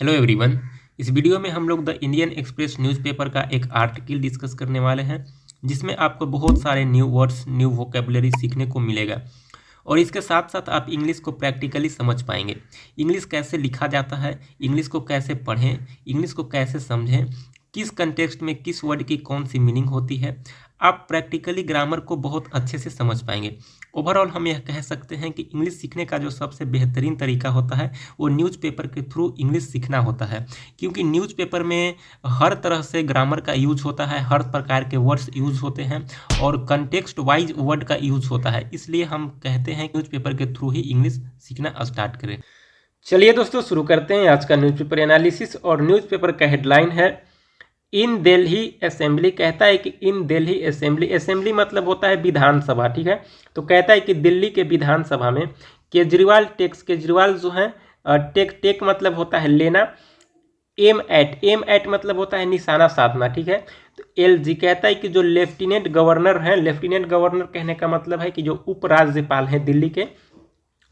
Hello everyone. इस video में हम लोग द इंडियन एक्सप्रेस न्यूज़पेपर का एक आर्टिकल डिस्कस करने वाले हैं जिसमें आपको बहुत सारे न्यू वर्ड्स न्यू वोकेबलरी सीखने को मिलेगा और इसके साथ साथ आप इंग्लिश को प्रैक्टिकली समझ पाएंगे। इंग्लिश कैसे लिखा जाता है, इंग्लिश को कैसे पढ़ें, इंग्लिश को कैसे समझें, किस कंटेक्स्ट में किस वर्ड की कौन सी मीनिंग होती है, आप प्रैक्टिकली ग्रामर को बहुत अच्छे से समझ पाएंगे। ओवरऑल हम यह कह सकते हैं कि इंग्लिश सीखने का जो सबसे बेहतरीन तरीका होता है वो न्यूज़पेपर के थ्रू इंग्लिश सीखना होता है, क्योंकि न्यूज़पेपर में हर तरह से ग्रामर का यूज होता है, हर प्रकार के वर्ड्स यूज होते हैं और कंटेक्स्ट वाइज वर्ड का यूज होता है। इसलिए हम कहते हैं न्यूज़पेपर के थ्रू ही इंग्लिश सीखना स्टार्ट करें। चलिए दोस्तों, शुरू करते हैं आज का न्यूज़पेपर एनालिसिस। और न्यूज़पेपर का हेडलाइन है इन दिल्ली असेंबली। कहता है कि इन दिल्ली असेंबली, असेंबली मतलब होता है विधानसभा, ठीक है। तो कहता है कि दिल्ली के विधानसभा में केजरीवाल टेक्स, केजरीवाल जो है टेक मतलब होता है लेना, एम एट मतलब होता है निशाना साधना, ठीक है। तो LG कहता है कि जो लेफ्टिनेंट गवर्नर हैं, लेफ्टिनेंट गवर्नर कहने का मतलब है कि जो उपराज्यपाल हैं दिल्ली के,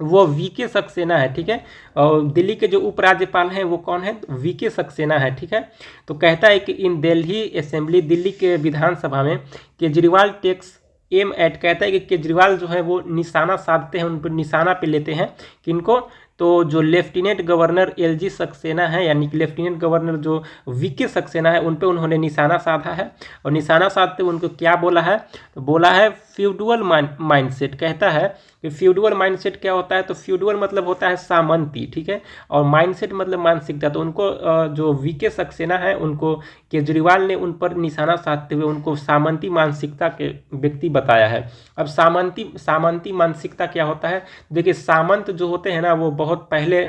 वो VK सक्सेना है, ठीक है। और दिल्ली के जो उपराज्यपाल हैं वो कौन है? VK सक्सेना है, ठीक है। तो कहता है कि इन दिल्ली असेंबली, दिल्ली के विधानसभा में केजरीवाल टेक्स एम एट, कहता है कि केजरीवाल जो है वो निशाना साधते हैं, उन पर निशाना पे लेते हैं किनको? तो जो लेफ्टिनेंट गवर्नर LG सक्सेना है, यानी कि लेफ्टिनेंट गवर्नर जो VK सक्सेना है, उन पे उन्होंने निशाना साधा है। और निशाना साधते उनको क्या बोला है? तो बोला है फ्यूडुअल माइंडसेट। कहता है कि फ्यूडुअल माइंडसेट क्या होता है? तो फ्यूडुअल मतलब होता है सामंती, ठीक है। और माइंडसेट मतलब मानसिकता। तो उनको जो VK सक्सेना है, उनको केजरीवाल ने उन पर निशाना साधते हुए उनको सामंती मानसिकता के व्यक्ति बताया है। अब सामंती मानसिकता क्या होता है? देखिए, सामंत जो होते हैं ना, वो बहुत पहले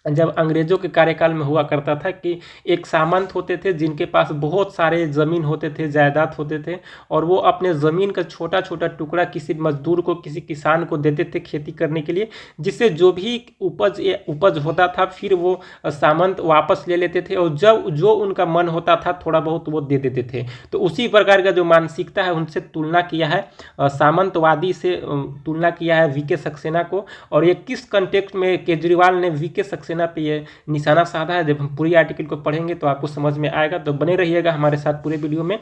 जब अंग्रेजों के कार्यकाल में हुआ करता था कि एक सामंत होते थे जिनके पास बहुत सारे ज़मीन होते थे, जायदाद होते थे, और वो अपने ज़मीन का छोटा छोटा टुकड़ा किसी मजदूर को, किसी किसान को देते थे खेती करने के लिए, जिससे जो भी उपज होता था फिर वो सामंत वापस ले लेते थे, और जब जो उनका मन होता था थोड़ा बहुत वो दे देते थे। तो उसी प्रकार का जो मानसिकता है उनसे तुलना किया है, सामंतवादी से तुलना किया है VK सक्सेना को। और ये किस कंटेक्स्ट में केजरीवाल ने VK सक्सेना पे ये निशाना साधा है, जब हम पूरी आर्टिकल को पढ़ेंगे तो आपको समझ में आएगा। तो बने रहिएगा हमारे साथ पूरे वीडियो में।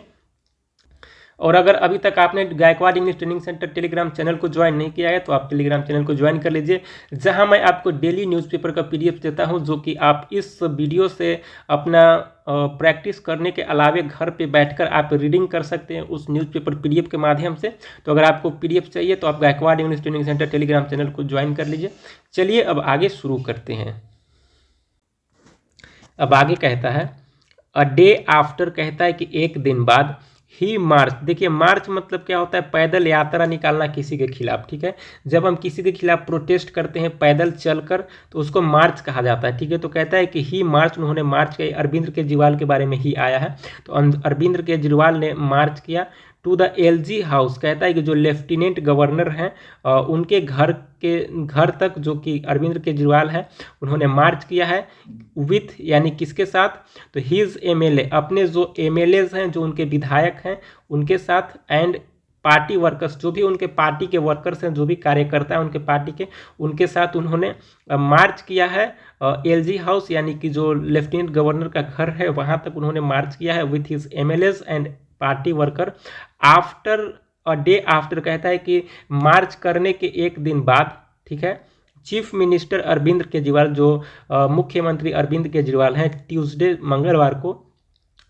और अगर अभी तक आपने Gaikwad English training centre Telegram channel को ज्वाइन नहीं किया है तो आप टेलीग्राम चैनल को ज्वाइन कर लीजिए, जहां मैं आपको डेली न्यूज़पेपर का PDF देता हूं, जो कि आप इस वीडियो से अपना प्रैक्टिस करने के अलावे घर पे बैठकर आप रीडिंग कर सकते हैं उस न्यूज़पेपर PDF के माध्यम से। तो अगर आपको PDF चाहिए तो आप Gaikwad English training centre Telegram channel को ज्वाइन कर लीजिए। चलिए अब आगे शुरू करते हैं। अब आगे कहता है अ डे आफ्टर, कहता है कि एक दिन बाद, ही मार्च। देखिए, मार्च मतलब क्या होता है? पैदल यात्रा निकालना किसी के खिलाफ, ठीक है। जब हम किसी के खिलाफ प्रोटेस्ट करते हैं पैदल चलकर तो उसको मार्च कहा जाता है, ठीक है। तो कहता है कि ही मार्च, उन्होंने मार्च किया। अरविंद केजरीवाल के बारे में ही आया है, तो अरविंद केजरीवाल ने मार्च किया टू द LG हाउस। कहता है कि जो लेफ्टिनेंट गवर्नर हैं उनके घर तक, जो कि अरविंद केजरीवाल है, उन्होंने मार्च किया है विथ, यानी किसके साथ? तो हिज MLA, अपने जो MLAs हैं, जो उनके विधायक हैं, उनके साथ, एंड पार्टी वर्कर्स, जो भी उनके पार्टी के वर्कर्स हैं, जो भी कार्यकर्ता हैं उनके पार्टी के, उनके साथ उन्होंने मार्च किया है LG हाउस, यानी कि जो लेफ्टिनेंट गवर्नर का घर है वहाँ तक उन्होंने मार्च किया है with his MLAs and party worker after a day after. कहता है कि मार्च करने के एक दिन बाद, ठीक है, चीफ मिनिस्टर अरविंद केजरीवाल, जो मुख्यमंत्री अरविंद केजरीवाल हैं, ट्यूसडे मंगलवार को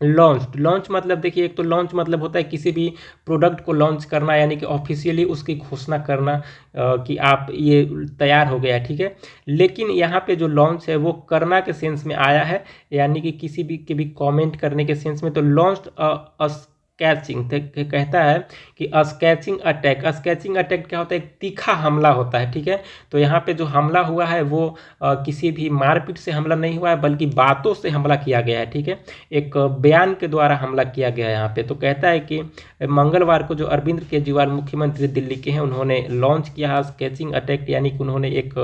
लॉन्च मतलब देखिए, एक तो लॉन्च मतलब होता है किसी भी प्रोडक्ट को लॉन्च करना, यानी कि ऑफिशियली उसकी घोषणा करना कि आप ये तैयार हो गया, ठीक है। लेकिन यहाँ पे जो लॉन्च है वो करना के सेंस में आया है, यानी कि किसी भी के भी कमेंट करने के सेंस में। तो लॉन्च स्केचिंग, कहता है कि स्केचिंग अटैक क्या होता है? एक तीखा हमला होता है, ठीक है। तो यहाँ पे जो हमला हुआ है वो किसी भी मारपीट से हमला नहीं हुआ है, बल्कि बातों से हमला किया गया है, ठीक है। एक बयान के द्वारा हमला किया गया है यहाँ पे। तो कहता है कि मंगलवार को जो अरविंद केजरीवाल मुख्यमंत्री दिल्ली के हैं, उन्होंने लॉन्च किया है स्केचिंग अटैक, यानी कि उन्होंने एक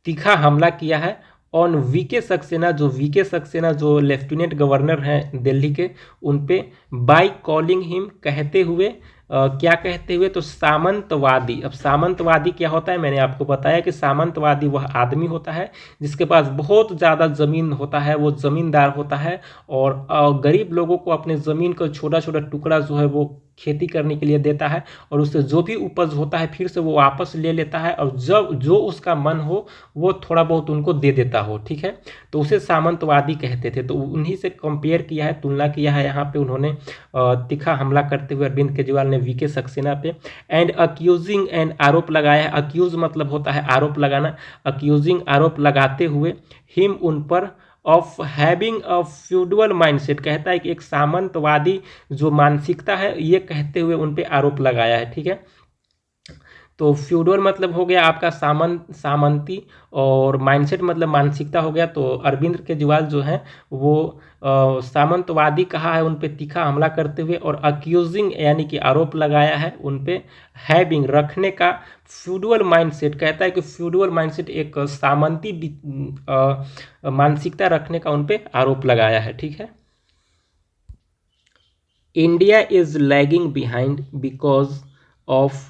तीखा हमला किया है ऑन VK सक्सेना, जो लेफ्टिनेंट गवर्नर हैं दिल्ली के, उन पे बाय कॉलिंग हिम, कहते हुए क्या कहते हुए, तो सामंतवादी। अब सामंतवादी क्या होता है, मैंने आपको बताया कि सामंतवादी वह आदमी होता है जिसके पास बहुत ज़्यादा ज़मीन होता है, वो ज़मींदार होता है और गरीब लोगों को अपने ज़मीन का छोटा छोटा टुकड़ा जो है वो खेती करने के लिए देता है और उससे जो भी उपज होता है फिर से वो वापस ले लेता है और जब जो उसका मन हो वो थोड़ा बहुत उनको दे देता हो, ठीक है। तो उसे सामंतवादी कहते थे। तो उन्हीं से कंपेयर किया है, तुलना किया है यहाँ पे उन्होंने तीखा हमला करते हुए अरविंद केजरीवाल ने वीके सक्सेना पे। एंड अक्यूजिंग, एंड आरोप लगाया है। अक्यूज मतलब होता है आरोप लगाना, अक्यूजिंग आरोप लगाते हुए हिम उन पर of having a feudal mindset, कहता है कि एक सामंतवादी जो मानसिकता है ये कहते हुए उन पे आरोप लगाया है, ठीक है। तो फ्यूडल मतलब हो गया आपका सामंती और माइंडसेट मतलब मानसिकता हो गया। तो अरविंद केजरीवाल जो है वो सामंतवादी कहा है उन पे तीखा हमला करते हुए और अक्यूजिंग यानी कि आरोप लगाया है उन पे हैविंग रखने का फ्यूडल माइंडसेट, कहता है कि फ्यूडल माइंडसेट एक सामंती मानसिकता रखने का उन पे आरोप लगाया है, ठीक है। India is lagging behind because of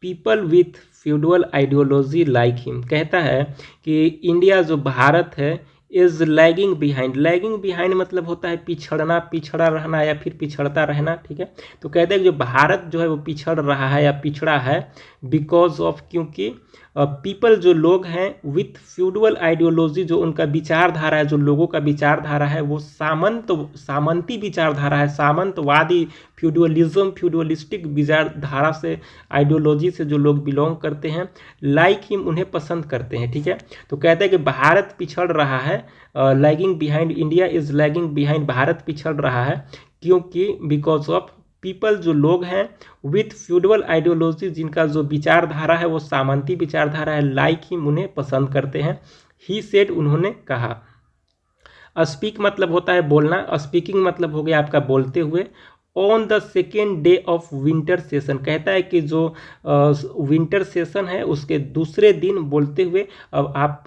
people with feudal ideology like him, कहता है कि इंडिया जो भारत है is lagging behind. Lagging behind मतलब होता है पिछड़ना, पिछड़ा रहना या फिर पिछड़ता रहना, ठीक है। तो कहते हैं कि जो भारत जो है वो पिछड़ रहा है या पिछड़ा है बिकॉज ऑफ, क्योंकि पीपल जो लोग हैं विथ फ्यूडल आइडियोलॉजी, जो उनका विचारधारा है, जो लोगों का विचारधारा है वो सामंती विचारधारा है, सामंतवादी फ्यूडलिज्म, फ्यूडलिस्टिक विचारधारा से, आइडियोलॉजी से जो लोग बिलोंग करते हैं, लाइक हिम उन्हें पसंद करते हैं, ठीक है। तो कहते हैं कि भारत पिछड़ रहा है, lagging behind, India is lagging behind, Bharat पिछड़ रहा है क्योंकि बिकॉज ऑफ पीपल जो लोग हैं विथ फ्यूडल आइडियोलॉजी, जिनका जो विचारधारा है वो सामंती विचारधारा है, लाइक हिम उन्हें पसंद करते हैं। ही सेड उन्होंने कहा। स्पीक मतलब होता है बोलना, स्पीकिंग मतलब हो गया आपका बोलते हुए। On the second day of winter session, कहता है कि जो विंटर सेशन है उसके दूसरे दिन बोलते हुए। अब आप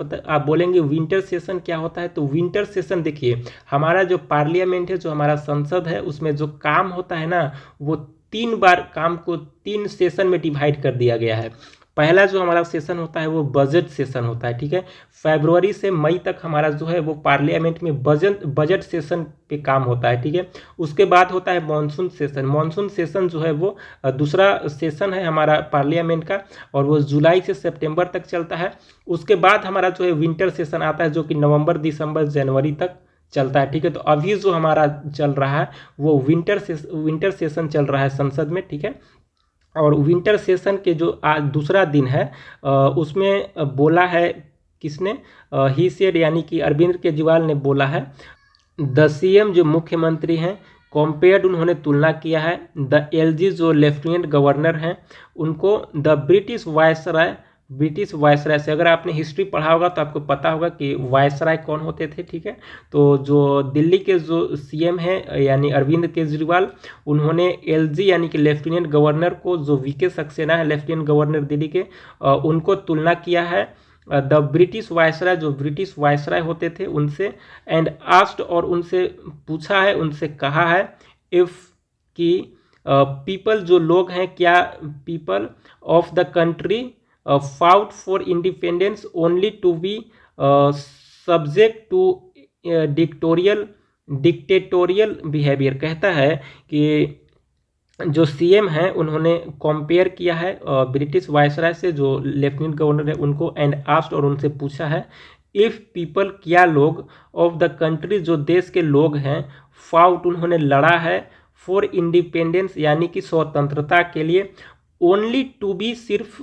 बोलेंगे विंटर सेशन क्या होता है, तो विंटर सेशन देखिए हमारा जो पार्लियामेंट है, जो हमारा संसद है, उसमें जो काम होता है ना वो 3 बार काम को 3 सेशन में डिवाइड कर दिया गया है। पहला जो हमारा सेशन होता है वो बजट सेशन होता है, ठीक है। फरवरी से मई तक हमारा जो है वो पार्लियामेंट में बजट सेशन पे काम होता है, ठीक है। उसके बाद होता है मॉनसून सेशन। मॉनसून सेशन जो है वो दूसरा सेशन है हमारा पार्लियामेंट का और वो जुलाई से सितंबर तक चलता है। उसके बाद हमारा जो है विंटर सेशन आता है जो कि नवंबर, दिसंबर, जनवरी तक चलता है, ठीक है। तो अभी जो हमारा चल रहा है वो विंटर सेशन चल रहा है संसद में, ठीक है। और विंटर सेशन के जो आज दूसरा दिन है उसमें बोला है किसने, ही सेड यानी कि अरविंद केजरीवाल ने बोला है। द सीएम जो मुख्यमंत्री हैं कंपेयर्ड, उन्होंने तुलना किया है द एलजी जो लेफ्टिनेंट गवर्नर हैं उनको द ब्रिटिश वायसराय से। अगर आपने हिस्ट्री पढ़ा होगा तो आपको पता होगा कि वायसराय कौन होते थे, ठीक है। तो जो दिल्ली के जो सीएम हैं यानी अरविंद केजरीवाल, उन्होंने एलजी यानी कि लेफ्टिनेंट गवर्नर को, जो वीके सक्सेना है लेफ्टिनेंट गवर्नर दिल्ली के, उनको तुलना किया है द ब्रिटिश वायसराय, जो ब्रिटिश वायसराय होते थे उनसे। एंड आस्क्ड और उनसे पूछा है, उनसे कहा है इफ़ कि पीपल जो लोग हैं, क्या people of the country fought for independence only to be subject to dictatorial behavior, कहता है कि जो सीएम हैं उन्होंने कंपेयर किया है ब्रिटिश वायसराय से, जो लेफ्टिनेंट गवर्नर है उनको, एंड आस्क्ड और उनसे पूछा है इफ़ पीपल, क्या लोग, ऑफ द कंट्री जो देश के लोग हैं, फाउट उन्होंने लड़ा है, फॉर इंडिपेंडेंस यानी कि स्वतंत्रता के लिए, ओनली टू बी सिर्फ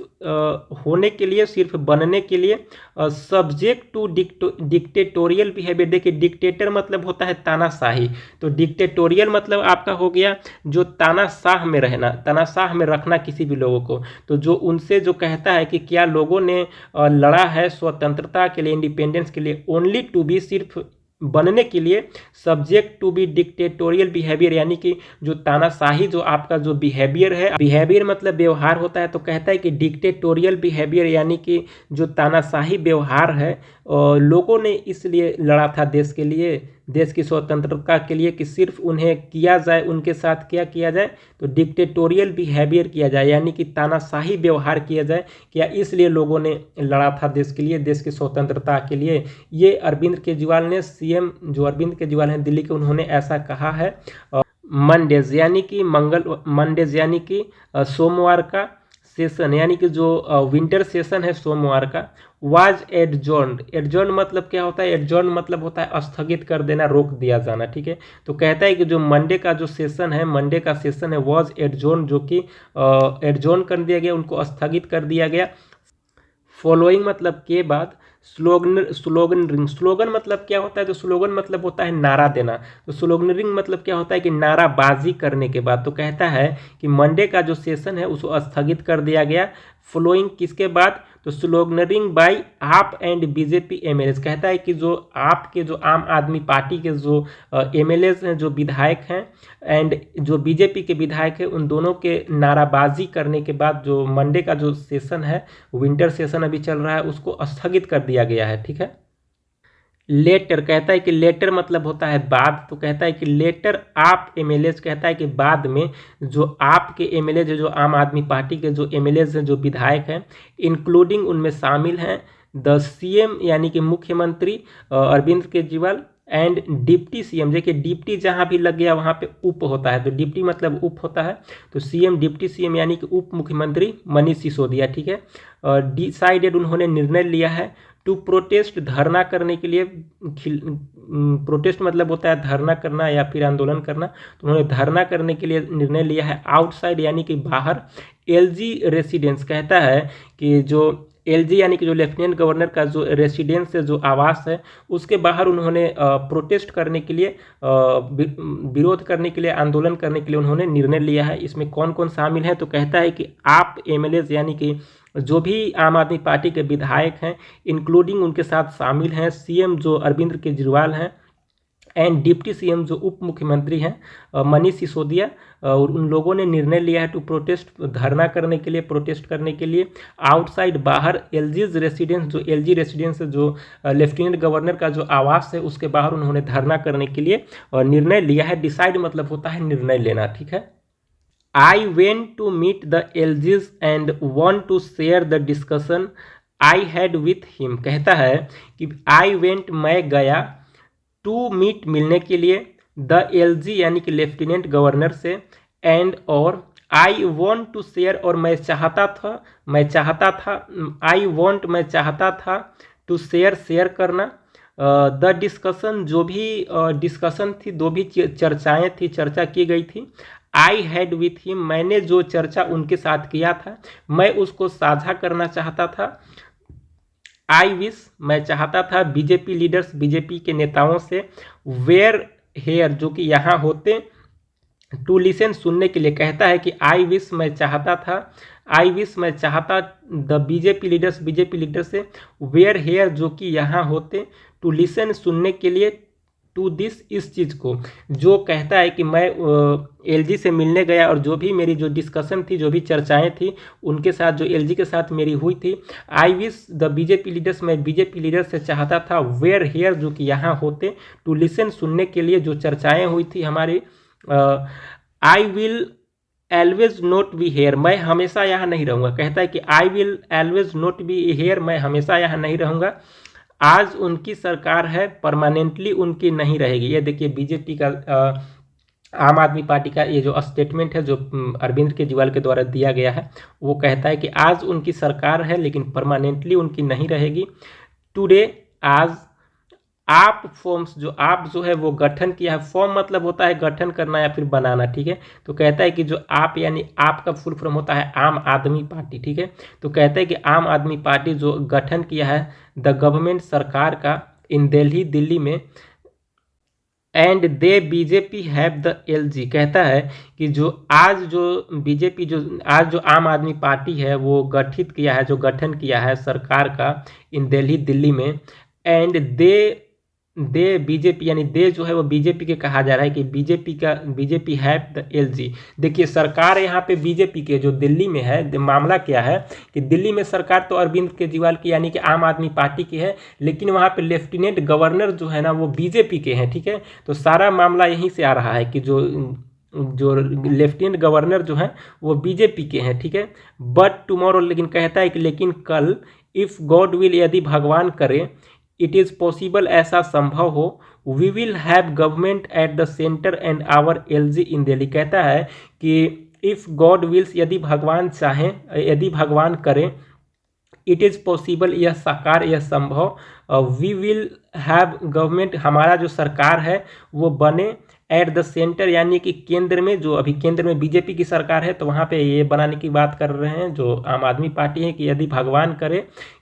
होने के लिए, सिर्फ बनने के लिए, सब्जेक्ट टू डिक्टेटोरियल बिहेवियर। देखिए डिक्टेटर मतलब होता है तानाशाही, तो डिक्टेटोरियल मतलब आपका हो गया जो तानाशाह में रहना, तानाशाह में रखना किसी भी लोगों को। तो जो उनसे जो कहता है कि क्या लोगों ने लड़ा है स्वतंत्रता के लिए, इंडिपेंडेंस के लिए, ओनली टू बी सिर्फ बनने के लिए, subject to be dictatorial behaviour यानी कि जो तानाशाही जो आपका जो बिहेवियर है, बिहेवियर मतलब व्यवहार होता है, तो कहता है कि डिक्टेटोरियल बिहेवियर यानी कि जो तानाशाही व्यवहार है लोगों ने इसलिए लड़ा था देश के लिए देश की स्वतंत्रता के लिए कि सिर्फ उन्हें किया जाए, उनके साथ क्या किया जाए, तो डिक्टेटोरियल बिहेवियर किया जाए, यानी कि तानाशाही व्यवहार किया जाए। क्या इसलिए लोगों ने लड़ा था देश के लिए, देश की स्वतंत्रता के लिए। ये अरविंद केजरीवाल ने, सीएम जो अरविंद केजरीवाल हैं दिल्ली के, उन्होंने ऐसा कहा है। मंडेज यानी कि मंडेज यानी कि सोमवार का सेशन, यानी कि जो विंटर सेशन है सोमवार का, वाज एडजॉर्न्ड। एडजॉर्न मतलब क्या होता है? एडजॉर्न मतलब होता है स्थगित कर देना, रोक दिया जाना, ठीक है। तो कहता है कि जो मंडे का जो सेशन है, मंडे का सेशन है, वाज एडजॉर्न, जो कि एडजॉर्न कर दिया गया, उनको स्थगित कर दिया गया। फॉलोइंग मतलब के बाद, स्लोगन रिंग, स्लोगन मतलब क्या होता है? तो स्लोगन मतलब होता है नारा देना। तो स्लोगन रिंग मतलब क्या होता है? कि नाराबाजी करने के बाद। तो कहता है कि मंडे का जो सेशन है उसको स्थगित कर दिया गया। फॉलोइंग किसके बाद? तो स्लोगनरिंग बाय आप एंड बीजेपी एमएलएज। कहता है कि जो आपके, जो आम आदमी पार्टी के जो एमएलएज हैं, जो विधायक हैं, एंड जो बीजेपी के विधायक हैं, उन दोनों के नाराबाजी करने के बाद जो मंडे का जो सेशन है, विंटर सेशन अभी चल रहा है, उसको स्थगित कर दिया गया है, ठीक है। लेटर, कहता है कि लेटर मतलब होता है बाद। तो कहता है कि लेटर आप एमएलएज, कहता है कि बाद में जो आपके एमएलएज है, जो आम आदमी पार्टी के जो एमएलएज हैं, जो विधायक हैं, इंक्लूडिंग उनमें शामिल हैं द सीएम यानी कि मुख्यमंत्री Arvind Kejriwal, and deputy CM. देखिए डिप्टी जहाँ भी लग गया वहाँ पे उप होता है, तो डिप्टी मतलब उप होता है। तो सीएम, डिप्टी सीएम यानी कि उप मुख्यमंत्री मनीष सिसोदिया, ठीक है। डिसाइडेड, उन्होंने निर्णय लिया है, टू प्रोटेस्ट, धरना करने के लिए। प्रोटेस्ट मतलब होता है धरना करना या फिर आंदोलन करना। तो उन्होंने धरना करने के लिए निर्णय लिया है आउटसाइड यानी कि बाहर एलजी रेसिडेंस। कहता है कि जो एलजी यानी कि जो लेफ्टिनेंट गवर्नर का जो रेसिडेंस है, जो आवास है, उसके बाहर उन्होंने प्रोटेस्ट करने के लिए, विरोध करने के लिए, आंदोलन करने के लिए उन्होंने निर्णय लिया है। इसमें कौन कौन शामिल है? तो कहता है कि आप एमएलएज यानी कि जो भी आम आदमी पार्टी के विधायक हैं, इंक्लूडिंग उनके साथ शामिल हैं सीएम जो अरविंद केजरीवाल हैं, एंड डिप्टी सीएम जो उप मुख्यमंत्री हैं मनीष सिसोदिया, और उन लोगों ने निर्णय लिया है टू प्रोटेस्ट, धरना करने के लिए, प्रोटेस्ट करने के लिए आउटसाइड, बाहर एलजीज रेसिडेंस, जो एलजी रेसिडेंस है, जो लेफ्टिनेंट गवर्नर का जो आवास है, उसके बाहर उन्होंने धरना करने के लिए निर्णय लिया है। डिसाइड मतलब होता है निर्णय लेना, ठीक है। I went to meet the LGs and want to share the discussion I had with him। कहता है कि I went, मैं गया, to meet, मिलने के लिए, the LG यानी कि लेफ्टिनेंट गवर्नर से, and और I want to share, और मैं चाहता था, I want, मैं चाहता था, to share, शेयर करना, द डिस्कशन, जो भी डिस्कशन थी, जो भी चर्चाएं थी, चर्चा की गई थी, आई हैड विथ हिम, मैंने जो चर्चा उनके साथ किया था, मैं उसको साझा करना चाहता था। आई विश, मैं चाहता था, बीजेपी लीडर्स, बीजेपी के नेताओं से, वेयर हेयर, जो कि यहाँ होते, टू लिसन, सुनने के लिए। कहता है कि आई विश, मैं चाहता था, आई विश, मैं चाहता, the BJP leaders, BJP leader से, वेयर हेयर, जो कि यहाँ होते, टू लिसन, सुनने के लिए, टू दिस, इस चीज़ को। जो कहता है कि मैं एलजी से मिलने गया और जो भी मेरी जो डिस्कशन थी, जो भी चर्चाएं थी उनके साथ, जो एलजी के साथ मेरी हुई थी, I wish the BJP leaders, मैं बीजेपी लीडर से चाहता था, वेयर हेयर, जो कि यहाँ होते, टू लिसन, सुनने के लिए, जो चर्चाएँ हुई थी हमारी। I will always not be here, मैं हमेशा यहाँ नहीं रहूँगा। कहता है कि I will always not be here, मैं हमेशा यहाँ नहीं रहूँगा। आज उनकी सरकार है, परमानेंटली उनकी नहीं रहेगी। ये देखिए बीजेपी का, आम आदमी पार्टी का ये जो स्टेटमेंट है, जो अरविंद केजरीवाल के द्वारा दिया गया है, वो कहता है कि आज उनकी सरकार है लेकिन परमानेंटली उनकी नहीं रहेगी। टुडे, आज, आप फॉर्म्स, जो आप जो है वो गठन किया है। फॉर्म मतलब होता है गठन करना या फिर बनाना, ठीक है। तो कहता है कि जो आप, यानी आप का फुल फॉर्म होता है आम आदमी पार्टी, ठीक है। तो कहता है कि आम आदमी पार्टी जो गठन किया है द गवर्नमेंट, सरकार का, इन दिल्ली, दिल्ली में, and they BJP have the LG. कहता है कि जो आज जो बीजेपी, जो आज जो आम आदमी पार्टी है वो गठित किया है, जो गठन किया है सरकार का, इन दिल्ली, दिल्ली में, एंड दे दे बीजेपी, यानी दे जो है वो बीजेपी के कहा जा रहा है कि बीजेपी हैव द एलजी। देखिए सरकार यहाँ पे बीजेपी के जो दिल्ली में है, मामला क्या है कि दिल्ली में सरकार तो अरविंद केजरीवाल की यानी कि आम आदमी पार्टी की है, लेकिन वहाँ पे लेफ्टिनेंट गवर्नर जो है ना वो बीजेपी के हैं, ठीक है। तो सारा मामला यहीं से आ रहा है कि जो लेफ्टिनेंट गवर्नर जो है वो बीजेपी के हैं, ठीक है। बट टुमारो, लेकिन कहता है कि लेकिन कल, इफ़ गॉड विल, यदि भगवान करे, इट इज़ पॉसिबल, ऐसा संभव हो, we will have government at the centre and our LG in Delhi. कहता है कि इफ़ गॉड विल्स, यदि भगवान चाहें, यदि भगवान करें, इट इज़ पॉसिबल, यह साकार, यह संभव, वी विल हैव गवर्नमेंट, हमारा जो सरकार है वो बने एट द सेंटर, यानी कि केंद्र में, जो अभी केंद्र में बीजेपी की सरकार है तो वहाँ पे ये बनाने की बात कर रहे हैं जो आम आदमी पार्टी है कि यदि भगवान करे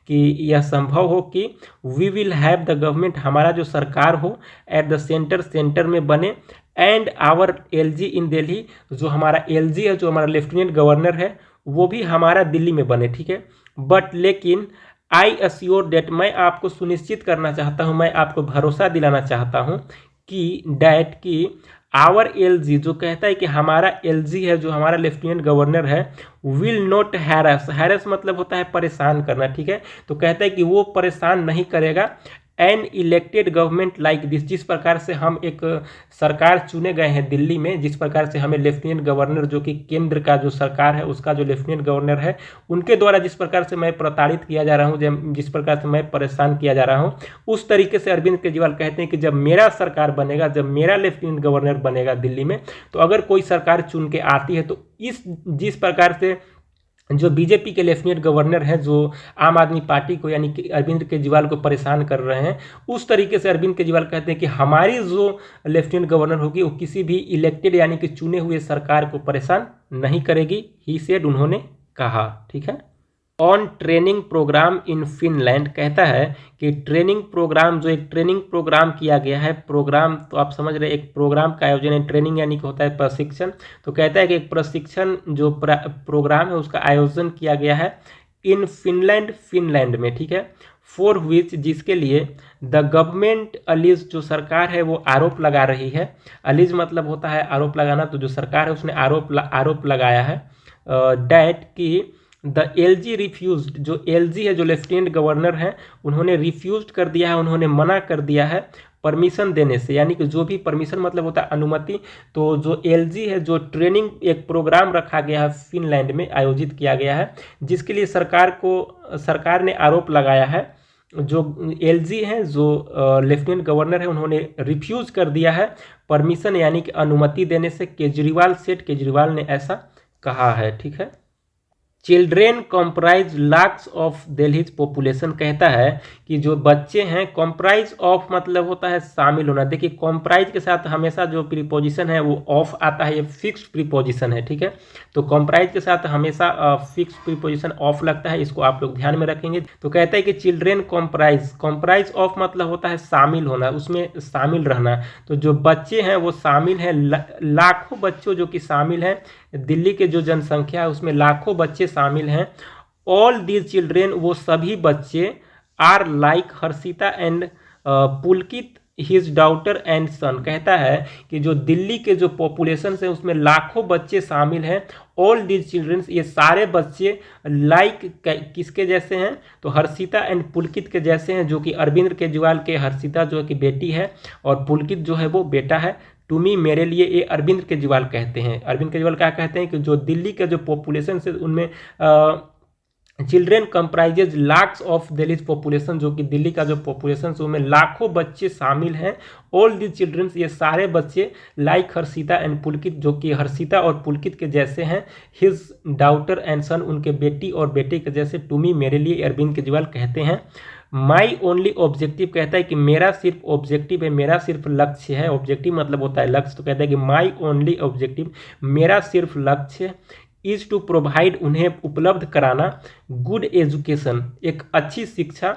कि यह संभव हो कि we will have the government, हमारा जो सरकार हो एट द सेंटर, सेंटर में बने, and our LG in Delhi, जो हमारा एलजी है, जो हमारा लेफ्टिनेंट गवर्नर है, वो भी हमारा दिल्ली में बने, ठीक है। बट लेकिन आई अश्योर डेट, मैं आपको सुनिश्चित करना चाहता हूँ, मैं आपको भरोसा दिलाना चाहता हूँ कि डैट की आवर एलजी, जो कहता है कि हमारा एलजी है, जो हमारा लेफ्टिनेंट गवर्नर है, विल नॉट हैरस, हैरस मतलब होता है परेशान करना, ठीक है। तो कहता है कि वो परेशान नहीं करेगा an elected government like this, जिस प्रकार से हम एक सरकार चुने गए हैं दिल्ली में, जिस प्रकार से हमें लेफ्टिनेंट गवर्नर, जो कि केंद्र का जो सरकार है उसका जो लेफ्टिनेंट गवर्नर है, उनके द्वारा जिस प्रकार से मैं प्रताड़ित किया जा रहा हूँ, जिस प्रकार से मैं परेशान किया जा रहा हूँ, उस तरीके से अरविंद केजरीवाल कहते हैं कि जब मेरा सरकार बनेगा, जब मेरा लेफ्टिनेंट गवर्नर बनेगा दिल्ली में, तो अगर कोई सरकार चुन के आती है तो जिस प्रकार से जो बीजेपी के लेफ्टिनेंट गवर्नर हैं, जो आम आदमी पार्टी को यानी कि अरविंद केजरीवाल को परेशान कर रहे हैं, उस तरीके से अरविंद केजरीवाल कहते हैं कि हमारी जो लेफ्टिनेंट गवर्नर होगी वो किसी भी इलेक्टेड यानी कि चुने हुए सरकार को परेशान नहीं करेगी, ही सेड, उन्होंने कहा, ठीक है। On training programme in Finland, कहता है कि ट्रेनिंग प्रोग्राम, जो एक ट्रेनिंग प्रोग्राम किया गया है, प्रोग्राम तो आप समझ रहे, एक प्रोग्राम का आयोजन है, ट्रेनिंग यानी कि होता है प्रशिक्षण, तो कहता है कि एक प्रशिक्षण जो प्रोग्राम है उसका आयोजन किया गया है इन फिनलैंड, फिनलैंड में, ठीक है। फॉर विच, जिसके लिए द गवर्नमेंट अलीज, जो सरकार है वो आरोप लगा रही है, अलीज मतलब होता है आरोप लगाना, तो जो सरकार है उसने आरोप लगाया है डैट की द एलजी रिफ्यूज्ड, जो एलजी है, जो लेफ्टिनेंट गवर्नर है, उन्होंने रिफ्यूज्ड कर दिया है, उन्होंने मना कर दिया है परमिशन देने से, यानी कि जो भी परमिशन मतलब होता है अनुमति, तो जो एलजी है, जो ट्रेनिंग एक प्रोग्राम रखा गया है फिनलैंड में, आयोजित किया गया है, जिसके लिए सरकार ने आरोप लगाया है, जो एलजी है, जो लेफ्टिनेंट गवर्नर है, उन्होंने रिफ्यूज कर दिया है परमिशन यानी कि अनुमति देने से, केजरीवाल ने ऐसा कहा है, ठीक है। Children comprise lakhs of Delhi's population, कहता है कि जो बच्चे हैं, कॉम्प्राइज ऑफ मतलब होता है शामिल होना। देखिए कॉम्प्राइज के साथ हमेशा जो प्रीपोजिशन है वो ऑफ आता है, ये फिक्स्ड प्रीपोजिशन है, ठीक है। तो कॉम्प्राइज के साथ हमेशा फिक्स्ड प्रीपोजिशन ऑफ लगता है, इसको आप लोग ध्यान में रखेंगे। तो कहता है कि चिल्ड्रेन कॉम्प्राइज ऑफ मतलब होता है शामिल होना, उसमें शामिल रहना। तो जो बच्चे हैं वो शामिल हैं, लाखों बच्चों जो कि शामिल हैं, दिल्ली के जो जनसंख्या है उसमें लाखों बच्चे शामिल हैं। ऑल दीज चिल्ड्रेन, वो सभी बच्चे, are like Harshita and Pulkit his daughter and son, कहता है कि जो दिल्ली के जो पॉपुलेशन है उसमें लाखों बच्चे शामिल हैं। ऑल दीज चिल्ड्रेन, ये सारे बच्चे लाइक किसके जैसे हैं, तो हर्षिता एंड पुलकित के जैसे हैं, जो कि अरविंद केजरीवाल के हर्षिता जो है कि बेटी है और पुलकित जो है वो बेटा है। टू मी, मेरे लिए, ये अरविंद केजरीवाल कहते हैं। अरविंद केजरीवाल क्या कहते हैं कि जो दिल्ली के जो पॉपुलेशन से उनमें children comprises lakhs of Delhi population, जो कि दिल्ली का जो पॉपुलेशन है उनमें लाखों बच्चे शामिल हैं। ऑल दीज चिल्ड्रंस, ये सारे बच्चे लाइक हर्षिता एंड पुलकित, जो कि हर्षिता और पुलकित के जैसे हैं। हिज डॉटर एंड सन, उनके बेटी और बेटे के जैसे। टू मी, मेरे लिए, अरविंद केजरीवाल कहते हैं। माई ओनली ऑब्जेक्टिव, कहता है कि मेरा सिर्फ ऑब्जेक्टिव है, मेरा सिर्फ लक्ष्य है। ऑब्जेक्टिव मतलब होता है लक्ष्य, तो कहता है कि माई ओनली ऑब्जेक्टिव, मेरा सिर्फ लक्ष्य इज टू प्रोवाइड, उन्हें उपलब्ध कराना, गुड एजुकेशन, एक अच्छी शिक्षा,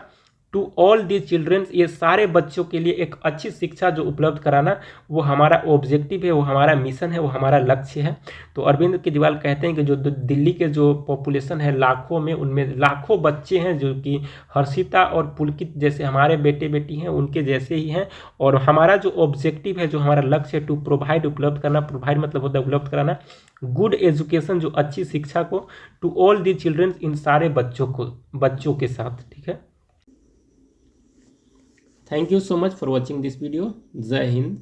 टू ऑल दी चिल्ड्रंस, ये सारे बच्चों के लिए एक अच्छी शिक्षा जो उपलब्ध कराना, वो हमारा ऑब्जेक्टिव है, वो हमारा मिशन है, वो हमारा लक्ष्य है। तो अरविंद केजरीवाल कहते हैं कि जो दिल्ली के जो पॉपुलेशन है लाखों में, उनमें लाखों बच्चे हैं जो कि हर्षिता और पुलकित जैसे हमारे बेटे बेटी हैं, उनके जैसे ही हैं। और हमारा जो ऑब्जेक्टिव है, जो हमारा लक्ष्य है, टू प्रोवाइड, उपलब्ध करना, प्रोवाइड मतलब होता है उपलब्ध कराना, गुड एजुकेशन, जो अच्छी शिक्षा को, टू ऑल दी चिल्ड्रंस, इन सारे बच्चों के साथ। ठीक है, thank you so much for watching this video. जय हिंद।